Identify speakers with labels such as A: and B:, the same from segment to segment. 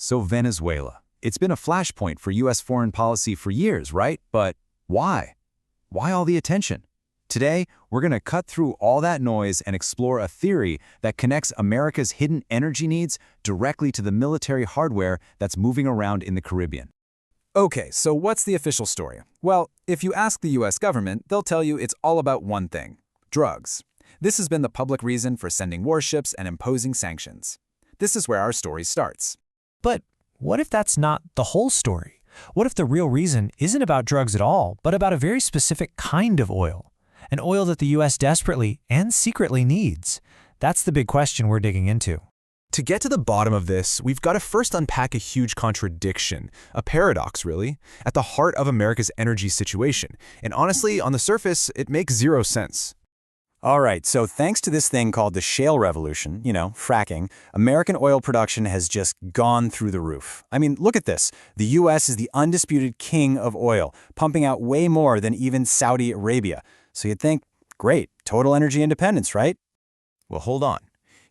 A: So Venezuela. It's been a flashpoint for U.S. foreign policy for years, right? But why? Why all the attention? Today, we're going to cut through all that noise and explore a theory that connects America's hidden energy needs directly to the military hardware that's moving around in the Caribbean.
B: Okay, so what's the official story? Well, if you ask the US government, they'll tell you it's all about one thing: drugs. This has been the public reason for sending warships and imposing sanctions. This is where our story starts.
C: But what if that's not the whole story? What if the real reason isn't about drugs at all, but about a very specific kind of oil? An oil that the US desperately and secretly needs? That's the big question we're digging into.
D: To get to the bottom of this, we've got to first unpack a huge contradiction, a paradox really, at the heart of America's energy situation. And honestly, on the surface, it makes zero sense.
A: All right, so thanks to this thing called the Shale Revolution, fracking, American oil production has just gone through the roof. I mean, look at this. The U.S. is the undisputed king of oil, pumping out way more than even Saudi Arabia. So you'd think, great, total energy independence, right?
E: Well, hold on.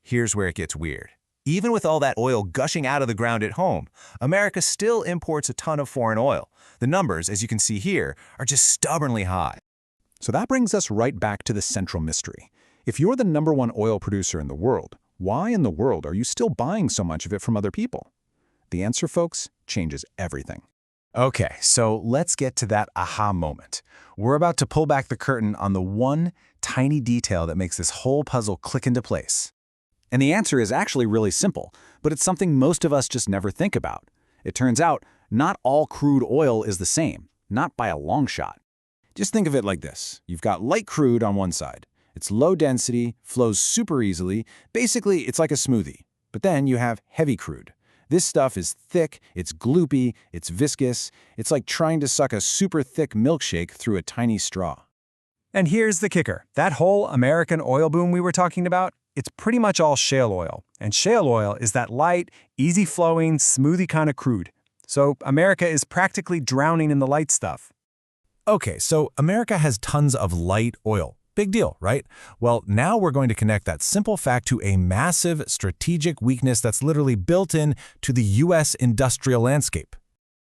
E: Here's where it gets weird. Even with all that oil gushing out of the ground at home, America still imports a ton of foreign oil. The numbers, as you can see here, are just stubbornly high.
F: So that brings us right back to the central mystery. If you're the #1 oil producer in the world, why in the world are you still buying so much of it from other people? The answer, folks, changes everything.
A: Okay, so let's get to that aha moment. We're about to pull back the curtain on the one tiny detail that makes this whole puzzle click into place. And the answer is actually really simple, but it's something most of us just never think about. It turns out, not all crude oil is the same, not by a long shot. Just think of it like this. You've got light crude on one side. It's low density, flows super easily. Basically, it's like a smoothie. But then you have heavy crude. This stuff is thick, it's gloopy, it's viscous. It's like trying to suck a super thick milkshake through a tiny straw.
B: And here's the kicker. That whole American oil boom we were talking about, it's pretty much all shale oil. And shale oil is that light, easy-flowing, smoothie kind of crude. So America is practically drowning in the light stuff.
E: Okay, so America has tons of light oil. Big deal, right? Well, now we're going to connect that simple fact to a massive strategic weakness that's literally built in to the U.S. industrial landscape.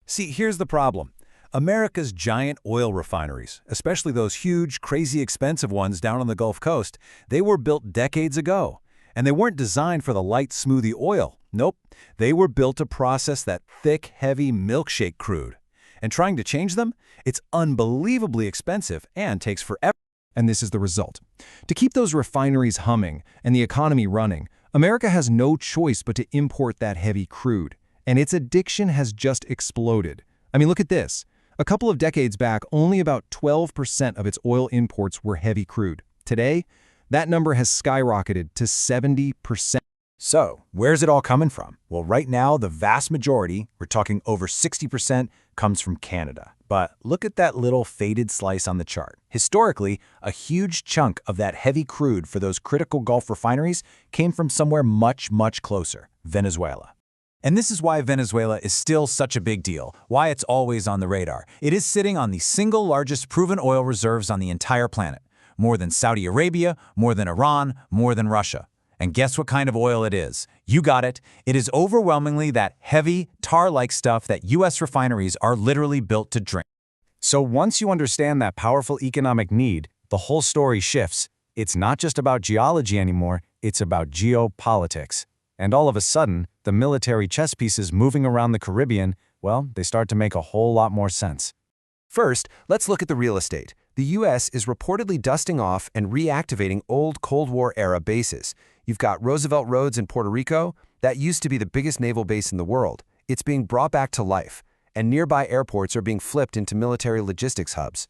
E: See, here's the problem. America's giant oil refineries, especially those huge, crazy expensive ones down on the Gulf Coast, they were built decades ago. And they weren't designed for the light smoothie oil. Nope, they were built to process that thick, heavy milkshake crude. And trying to change them, it's unbelievably expensive and takes forever.
F: And this is the result. To keep those refineries humming and the economy running, America has no choice but to import that heavy crude. And its addiction has just exploded. I mean, look at this. A couple of decades back, only about 12% of its oil imports were heavy crude. Today, that number has skyrocketed to 70%.
A: So, where's it all coming from? Well, right now, the vast majority, we're talking over 60%, comes from Canada. But look at that little faded slice on the chart. Historically, a huge chunk of that heavy crude for those critical Gulf refineries came from somewhere much, much closer, Venezuela. And this is why Venezuela is still such a big deal, why it's always on the radar. It is sitting on the single largest proven oil reserves on the entire planet. More than Saudi Arabia, more than Iran, more than Russia. And guess what kind of oil it is? You got it. It is overwhelmingly that heavy, tar-like stuff that U.S. refineries are literally built to drink. So once you understand that powerful economic need, the whole story shifts. It's not just about geology anymore, it's about geopolitics. And all of a sudden, the military chess pieces moving around the Caribbean, well, they start to make a whole lot more sense.
D: First, let's look at the real estate. The U.S. is reportedly dusting off and reactivating old Cold War-era bases. You've got Roosevelt Roads in Puerto Rico. That used to be the biggest naval base in the world. It's being brought back to life, and nearby airports are being flipped into military logistics hubs.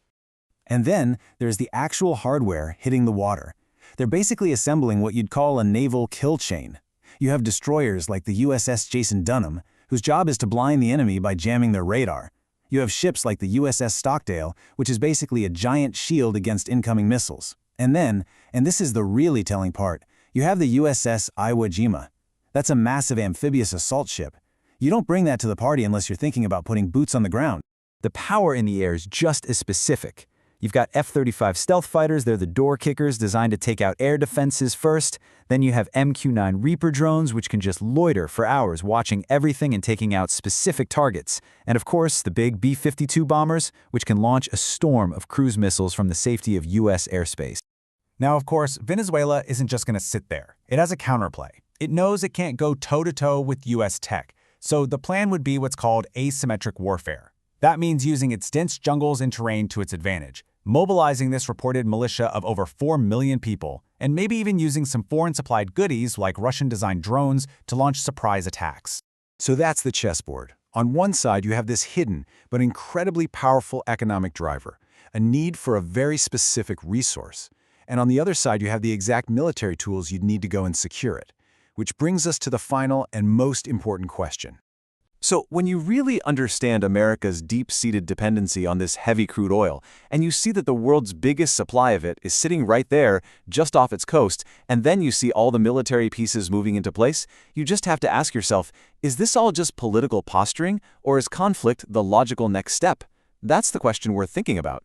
A: And then there's the actual hardware hitting the water. They're basically assembling what you'd call a naval kill chain. You have destroyers like the USS Jason Dunham, whose job is to blind the enemy by jamming their radar. You have ships like the USS Stockdale, which is basically a giant shield against incoming missiles. And then, and this is the really telling part, you have the USS Iwo Jima. That's a massive amphibious assault ship. You don't bring that to the party unless you're thinking about putting boots on the ground. The power in the air is just as specific. You've got F-35 stealth fighters, they're the door kickers designed to take out air defenses first. Then you have MQ-9 Reaper drones, which can just loiter for hours watching everything and taking out specific targets. And of course, the big B-52 bombers, which can launch a storm of cruise missiles from the safety of U.S. airspace.
B: Now, of course, Venezuela isn't just going to sit there. It has a counterplay. It knows it can't go toe-to-toe with U.S. tech, so the plan would be what's called asymmetric warfare. That means using its dense jungles and terrain to its advantage, mobilizing this reported militia of over 4 million people, and maybe even using some foreign-supplied goodies like Russian-designed drones to launch surprise attacks.
A: So that's the chessboard. On one side, you have this hidden but incredibly powerful economic driver, a need for a very specific resource. And on the other side, you have the exact military tools you'd need to go and secure it. Which brings us to the final and most important question.
E: So when you really understand America's deep-seated dependency on this heavy crude oil, and you see that the world's biggest supply of it is sitting right there, just off its coast, and then you see all the military pieces moving into place, you just have to ask yourself, is this all just political posturing, or is conflict the logical next step? That's the question worth thinking about.